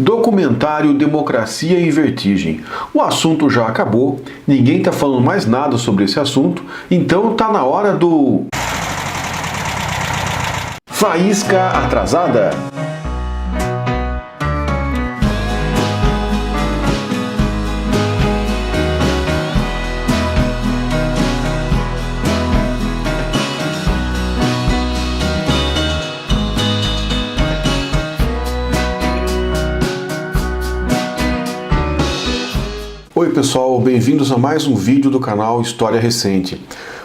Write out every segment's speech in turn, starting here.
Documentário Democracia em Vertigem. O assunto já acabou, ninguém está falando mais nada sobre esse assunto, então tá na hora do... Faísca Atrasada. Oi pessoal, bem-vindos a mais um vídeo do canal História Recente.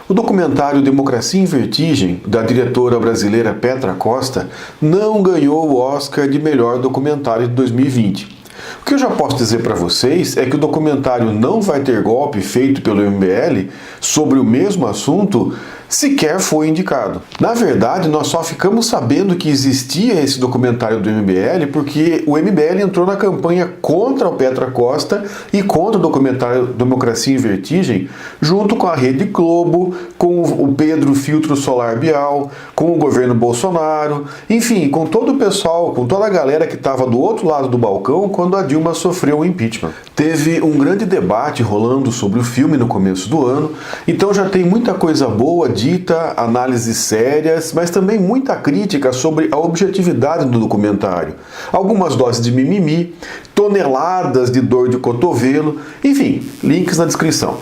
O documentário Democracia em Vertigem, da diretora brasileira Petra Costa, não ganhou o Oscar de melhor documentário de 2020. O que eu já posso dizer para vocês é que o documentário Não Vai Ter Golpe, feito pelo MBL, sobre o mesmo assunto, sequer foi indicado. Na verdade, nós só ficamos sabendo que existia esse documentário do MBL porque o MBL entrou na campanha contra o Petra Costa e contra o documentário Democracia em Vertigem, junto com a Rede Globo, com o Pedro Filtro Solar Bial, com o governo Bolsonaro, enfim, com todo o pessoal, com toda a galera que estava do outro lado do balcão quando a Dilma sofreu o impeachment. Teve um grande debate rolando sobre o filme no começo do ano, então já tem muita coisa boa dita, análises sérias, mas também muita crítica sobre a objetividade do documentário. Algumas doses de mimimi, toneladas de dor de cotovelo, enfim, links na descrição.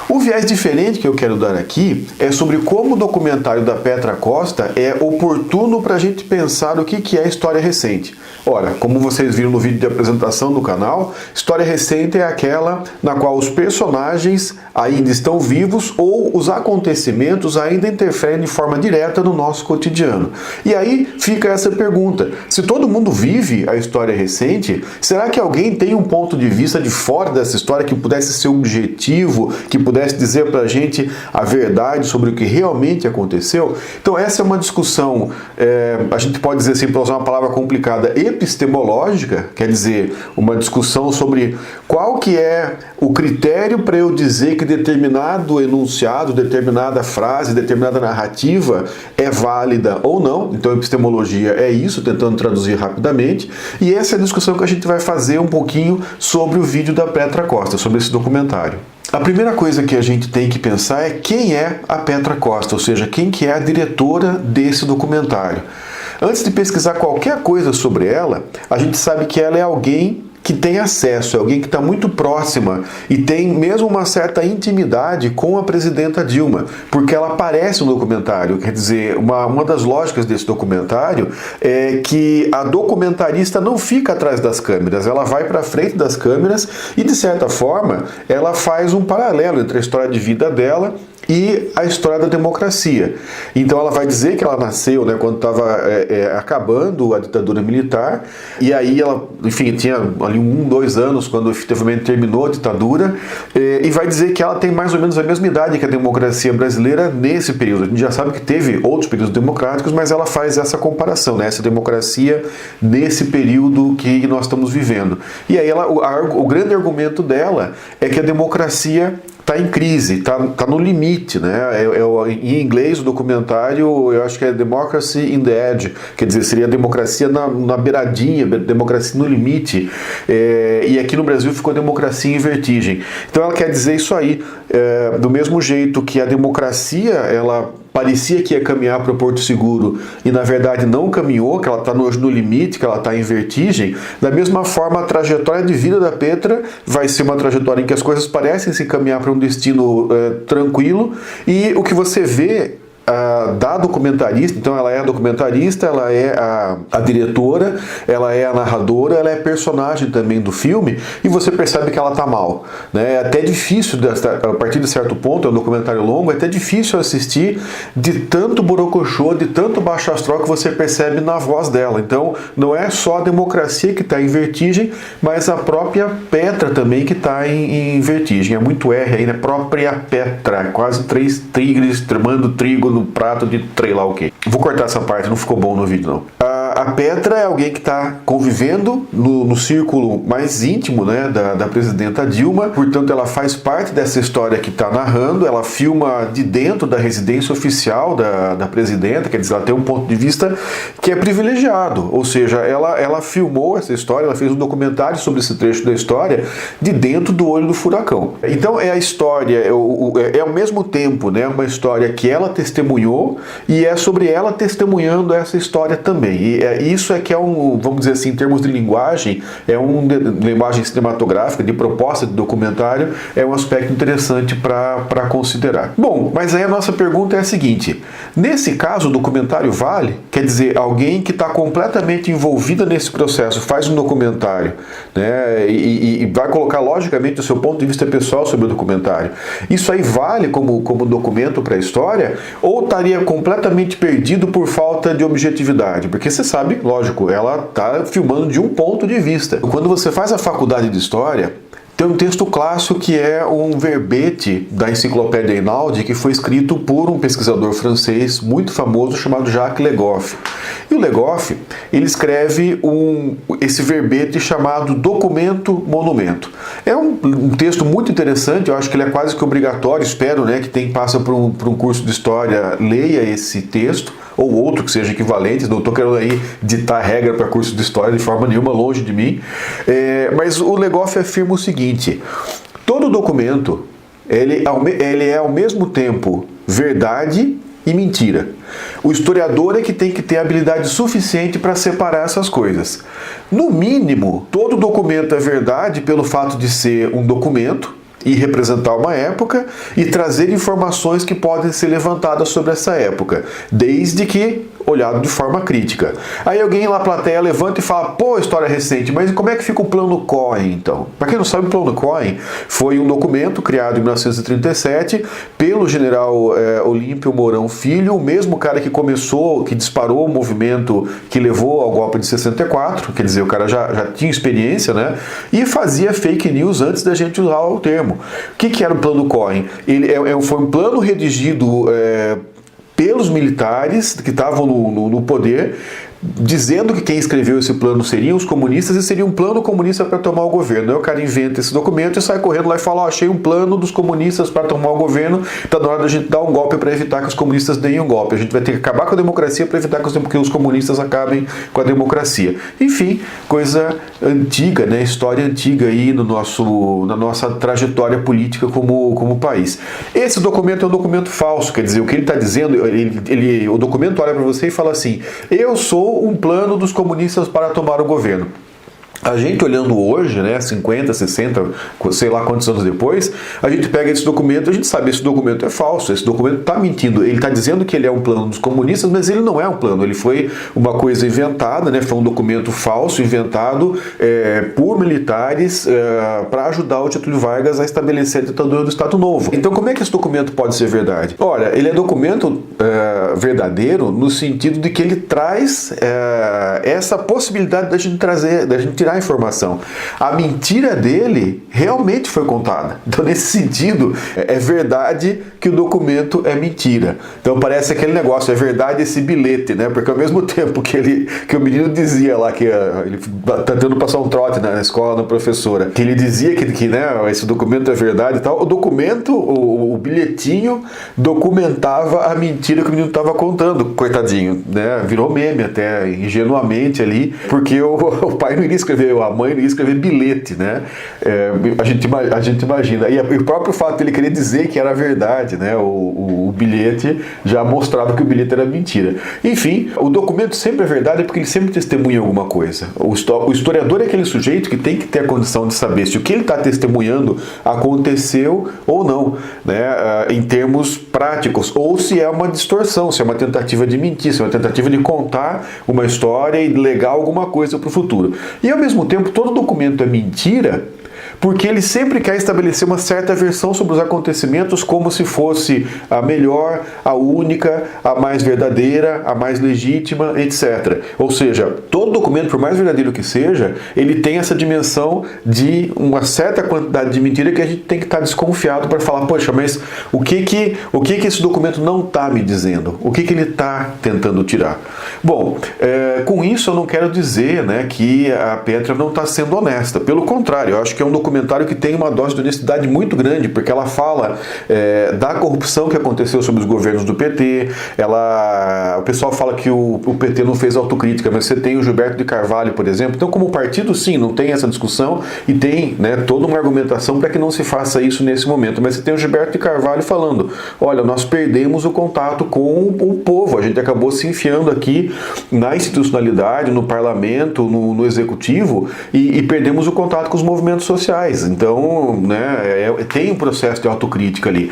O viés diferente que eu quero dar aqui é sobre como o documentário da Petra Costa é oportuno para a gente pensar o que é história recente. Ora, como vocês viram no vídeo de apresentação do canal, história recente é aquela na qual os personagens ainda estão vivos ou os acontecimentos ainda interferem de forma direta no nosso cotidiano. E aí fica essa pergunta: se todo mundo vive a história recente, será que alguém tem um ponto de vista de fora dessa história que pudesse ser objetivo, que pudesse dizer pra gente a verdade sobre o que realmente aconteceu? Então essa é uma discussão, a gente pode dizer assim, para usar uma palavra complicada, epistemológica, quer dizer, uma discussão sobre qual que é o critério para eu dizer que determinado enunciado, determinada frase, determinada narrativa é válida ou não. Então epistemologia é isso, tentando traduzir rapidamente, e essa é a discussão que a gente vai fazer um pouquinho sobre o vídeo da Petra Costa, sobre esse documentário. A primeira coisa que a gente tem que pensar é quem é a Petra Costa, ou seja, quem que é a diretora desse documentário. Antes de pesquisar qualquer coisa sobre ela, a gente sabe que ela é alguém que tem acesso, é alguém que está muito próxima e tem mesmo uma certa intimidade com a presidenta Dilma, porque ela aparece no documentário. Quer dizer, uma das lógicas desse documentário é que a documentarista não fica atrás das câmeras, ela vai para frente das câmeras e, de certa forma, ela faz um paralelo entre a história de vida dela e a história da democracia. Então ela vai dizer que ela nasceu, né, quando estava acabando a ditadura militar, e aí ela, enfim, tinha ali 2 anos quando efetivamente terminou a ditadura, e vai dizer que ela tem mais ou menos a mesma idade que a democracia brasileira nesse período. A gente já sabe que teve outros períodos democráticos, mas ela faz essa comparação, né, essa democracia nesse período que nós estamos vivendo. E aí o grande argumento dela é que a democracia está em crise, está no limite, né? Em inglês o documentário, eu acho que é Democracy in the Edge, quer dizer, seria a democracia na beiradinha, democracia no limite, e aqui no Brasil ficou democracia em vertigem. Então ela quer dizer isso aí, do mesmo jeito que a democracia, ela parecia que ia caminhar para o Porto Seguro e na verdade não caminhou, que ela está hoje no limite, que ela está em vertigem. Da mesma forma, a trajetória de vida da Petra vai ser uma trajetória em que as coisas parecem se caminhar para um destino tranquilo, e o que você vê da documentarista, então ela é a documentarista, ela é a diretora, ela é a narradora, ela é personagem também do filme, e você percebe que ela tá mal, né? É até difícil, a partir de certo ponto, é um documentário longo, é até difícil assistir de tanto borocochô, de tanto baixo astral que você percebe na voz dela. Então não é só a democracia que está em vertigem, mas a própria Petra também que está em vertigem. É muito R aí, né? Própria Petra, quase 3 tigres tramando trigo no prato de trei lá o quê. Vou cortar essa parte, não ficou bom no vídeo não. A Petra é alguém que está convivendo no círculo mais íntimo, né, da presidenta Dilma, portanto ela faz parte dessa história que está narrando, ela filma de dentro da residência oficial da presidenta, quer dizer, ela tem um ponto de vista que é privilegiado, ou seja, ela filmou essa história, ela fez um documentário sobre esse trecho da história de dentro do olho do furacão. Então é a história, é ao mesmo tempo, né, uma história que ela testemunhou e é sobre ela testemunhando essa história também. E isso é que é vamos dizer assim, em termos de linguagem, linguagem cinematográfica, de proposta de documentário, é um aspecto interessante para considerar. Bom, mas aí a nossa pergunta é a seguinte: nesse caso o documentário vale? Quer dizer, alguém que está completamente envolvida nesse processo faz um documentário, né, e vai colocar logicamente o seu ponto de vista pessoal sobre o documentário. Isso aí vale como documento para a história, ou estaria completamente perdido por falta de objetividade? Porque você sabe, lógico, ela está filmando de um ponto de vista. Quando você faz a faculdade de História, tem um texto clássico que é um verbete da Enciclopédia Einaudi, que foi escrito por um pesquisador francês muito famoso chamado Jacques Le Goff. E o Le Goff, ele escreve esse verbete chamado Documento Monumento. É um texto muito interessante, eu acho que ele é quase que obrigatório, espero, né, que quem passa por um curso de História leia esse texto, ou outro que seja equivalente. Não estou querendo aí ditar regra para curso de História de forma nenhuma, longe de mim. Mas o Le Goff afirma o seguinte: todo documento ele é ao mesmo tempo verdade e mentira. O historiador é que tem que ter habilidade suficiente para separar essas coisas. No mínimo, todo documento é verdade pelo fato de ser um documento e representar uma época e trazer informações que podem ser levantadas sobre essa época, desde que olhado de forma crítica. Aí alguém lá na plateia levanta e fala: pô, história recente, mas como é que fica o Plano Cohen, então? Para quem não sabe, o Plano Cohen foi um documento criado em 1937 pelo general Olímpio Mourão Filho, o mesmo cara que disparou o movimento que levou ao golpe de 64, quer dizer, o cara já tinha experiência, né? E fazia fake news antes da gente usar o termo. O que era o Plano Cohen? Ele foi um plano redigido pelos militares que estavam no poder, dizendo que quem escreveu esse plano seriam os comunistas e seria um plano comunista para tomar o governo. Aí o cara inventa esse documento e sai correndo lá e fala: achei um plano dos comunistas para tomar o governo, está na hora da gente dar um golpe para evitar que os comunistas deem um golpe. A gente vai ter que acabar com a democracia para evitar que os comunistas acabem com a democracia. Enfim, coisa antiga, né? História antiga aí na nossa trajetória política como país. Esse documento é um documento falso, quer dizer, o que ele está dizendo, o documento olha para você e fala assim: eu sou um plano dos comunistas para tomar o governo. A gente olhando hoje, né, 50, 60, sei lá quantos anos depois, a gente pega esse documento, a gente sabe que esse documento é falso, esse documento está mentindo. Ele está dizendo que ele é um plano dos comunistas, mas ele não é um plano, ele foi uma coisa inventada, né, foi um documento falso, inventado por militares para ajudar o Getúlio Vargas a estabelecer a ditadura do Estado Novo. Então como é que esse documento pode ser verdade? Olha, ele é documento verdadeiro no sentido de que ele traz essa possibilidade da gente tirar a informação. A mentira dele realmente foi contada. Então, nesse sentido, é verdade que o documento é mentira. Então, parece aquele negócio, é verdade esse bilhete, né? Porque ao mesmo tempo que o menino dizia lá que ele tá tentando passar um trote na escola na professora, que ele dizia que né, esse documento é verdade e tal, o documento, o bilhetinho documentava a mentira que o menino estava contando, coitadinho, né? Virou meme até, ingenuamente ali, porque o pai não iria escrever, a mãe não ia escrever bilhete, né? A gente imagina. E o próprio fato de ele querer dizer que era verdade, né? O bilhete já mostrava que o bilhete era mentira. Enfim, o documento sempre é verdade porque ele sempre testemunha alguma coisa. O historiador é aquele sujeito que tem que ter a condição de saber se o que ele está testemunhando aconteceu ou não, né? Em termos práticos, ou se é uma distorção, se é uma tentativa de mentir, se é uma tentativa de contar uma história e legar alguma coisa para o futuro. E ao mesmo tempo, todo documento é mentira Porque ele sempre quer estabelecer uma certa versão sobre os acontecimentos como se fosse a melhor, a única, a mais verdadeira, a mais legítima, etc. Ou seja, todo documento, por mais verdadeiro que seja, ele tem essa dimensão de uma certa quantidade de mentira que a gente tem que estar desconfiado para falar, poxa, mas o que esse documento não está me dizendo? O que ele está tentando tirar? Bom, com isso eu não quero dizer, né, que a Petra não está sendo honesta. Pelo contrário, eu acho que é um documentário que tem uma dose de honestidade muito grande, porque ela fala da corrupção que aconteceu sob os governos do PT. O pessoal fala que o PT não fez autocrítica, mas você tem o Gilberto de Carvalho, por exemplo. Então, como partido, sim, não tem essa discussão e tem, né, toda uma argumentação para que não se faça isso nesse momento. Mas você tem o Gilberto de Carvalho falando, olha, nós perdemos o contato com o povo, a gente acabou se enfiando aqui na institucionalidade, no parlamento, no executivo e perdemos o contato com os movimentos sociais. Então, né, tem um processo de autocrítica ali.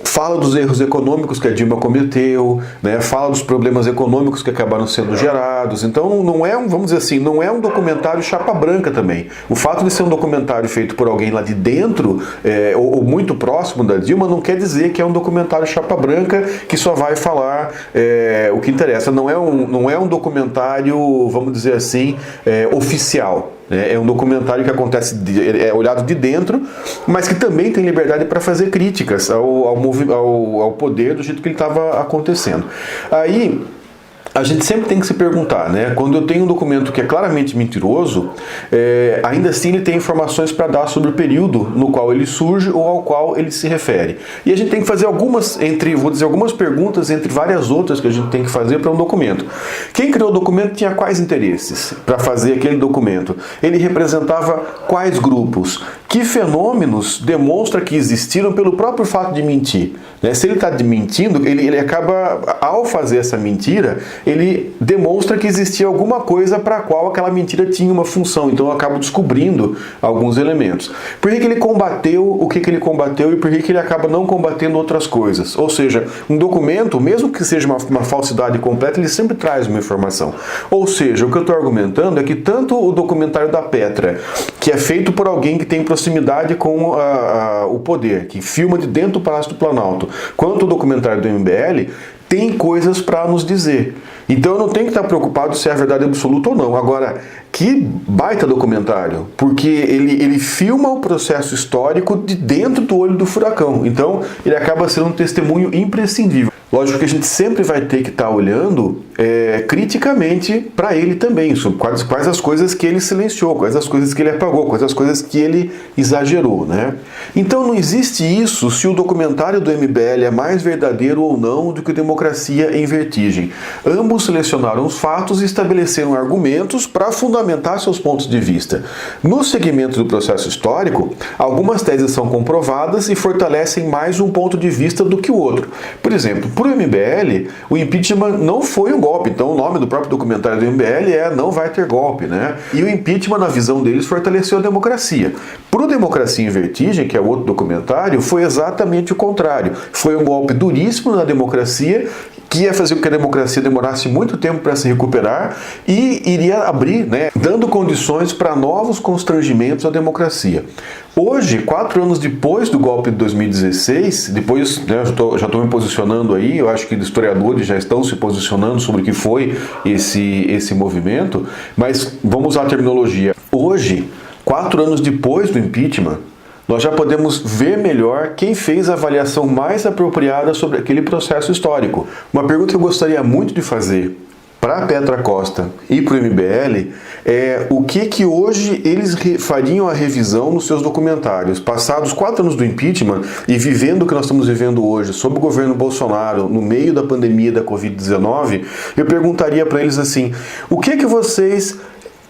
Fala dos erros econômicos que a Dilma cometeu, né, fala dos problemas econômicos que acabaram sendo gerados. Então, não é vamos dizer assim, não é um documentário chapa branca também. O fato de ser um documentário feito por alguém lá de dentro, ou muito próximo da Dilma, não quer dizer que é um documentário chapa branca que só vai falar o que interessa. Não é um documentário, vamos dizer assim, oficial. É um documentário que acontece, olhado de dentro, mas que também tem liberdade para fazer críticas ao poder do jeito que ele estava acontecendo. Aí, a gente sempre tem que se perguntar, né? Quando eu tenho um documento que é claramente mentiroso, ainda assim ele tem informações para dar sobre o período no qual ele surge ou ao qual ele se refere. E a gente tem que fazer algumas perguntas entre várias outras que a gente tem que fazer para um documento. Quem criou o documento tinha quais interesses para fazer aquele documento? Ele representava quais grupos? Que fenômenos demonstra que existiram pelo próprio fato de mentir? Né? Se ele está mentindo, ele acaba, ao fazer essa mentira, ele demonstra que existia alguma coisa para a qual aquela mentira tinha uma função. Então eu acabo descobrindo alguns elementos. Por que ele combateu o que ele combateu e por que ele acaba não combatendo outras coisas? Ou seja, um documento, mesmo que seja uma falsidade completa, ele sempre traz uma informação. Ou seja, o que eu estou argumentando é que tanto o documentário da Petra, que é feito por alguém que tem proximidade com o poder, que filma de dentro do Palácio do Planalto, quanto o documentário do MBL, tem coisas para nos dizer. Então eu não tenho que estar preocupado se é a verdade absoluta ou não. Agora, que baita documentário, porque ele filma o processo histórico de dentro do olho do furacão. Então ele acaba sendo um testemunho imprescindível. Lógico que a gente sempre vai ter que estar olhando criticamente para ele também, sobre quais as coisas que ele silenciou, quais as coisas que ele apagou, quais as coisas que ele exagerou, né? Então não existe isso se o documentário do MBL é mais verdadeiro ou não do que Democracia em Vertigem. Ambos selecionaram os fatos e estabeleceram argumentos para fundamentar seus pontos de vista. No segmento do processo histórico, algumas teses são comprovadas e fortalecem mais um ponto de vista do que o outro. Por exemplo, para o MBL, o impeachment não foi um golpe. Então o nome do próprio documentário do MBL é Não Vai Ter Golpe, né? E o impeachment, na visão deles, fortaleceu a democracia. Para o Democracia em Vertigem, que é outro documentário, foi exatamente o contrário. Foi um golpe duríssimo na democracia, que ia fazer com que a democracia demorasse muito tempo para se recuperar e iria abrir, né, dando condições para novos constrangimentos à democracia. Hoje, 4 anos depois do golpe de 2016, depois, né, já estou me posicionando aí, eu acho que os historiadores já estão se posicionando sobre o que foi esse movimento, mas vamos usar a terminologia. Hoje, 4 anos depois do impeachment, nós já podemos ver melhor quem fez a avaliação mais apropriada sobre aquele processo histórico. Uma pergunta que eu gostaria muito de fazer para a Petra Costa e para o MBL é o que hoje eles fariam a revisão nos seus documentários. Passados 4 anos do impeachment e vivendo o que nós estamos vivendo hoje, sob o governo Bolsonaro, no meio da pandemia da Covid-19, eu perguntaria para eles assim, o que vocês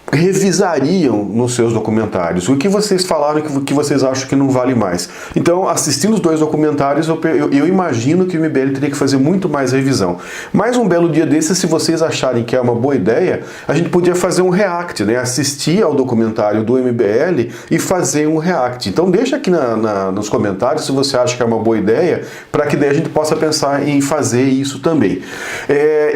revisariam nos seus documentários? O que vocês falaram que vocês acham que não vale mais? Então, assistindo os 2 documentários, eu imagino que o MBL teria que fazer muito mais revisão. Mais um belo dia desses, se vocês acharem que é uma boa ideia, a gente podia fazer um react, né? Assistir ao documentário do MBL e fazer um react. Então deixa aqui nos comentários se você acha que é uma boa ideia, para que daí a gente possa pensar em fazer isso também.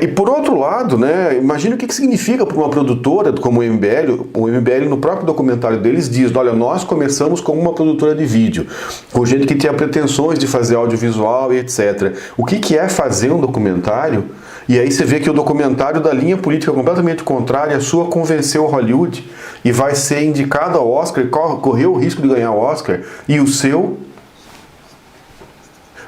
E por outro lado, né, imagina o que significa para uma produtora como o MBL MBL, o MBL no próprio documentário deles diz, olha, nós começamos como uma produtora de vídeo, com gente que tinha pretensões de fazer audiovisual e etc. O que é fazer um documentário? E aí você vê que o documentário da linha política completamente contrária, a sua convenceu Hollywood e vai ser indicado ao Oscar, correu o risco de ganhar o Oscar, e o seu...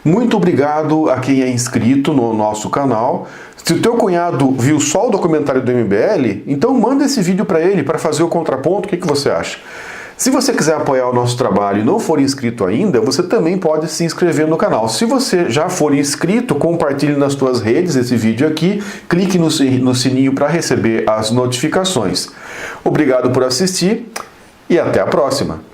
Muito obrigado a quem é inscrito no nosso canal. Se o teu cunhado viu só o documentário do MBL, então manda esse vídeo para ele para fazer o contraponto. O que você acha? Se você quiser apoiar o nosso trabalho e não for inscrito ainda, você também pode se inscrever no canal. Se você já for inscrito, compartilhe nas suas redes esse vídeo aqui, clique no sininho para receber as notificações. Obrigado por assistir e até a próxima!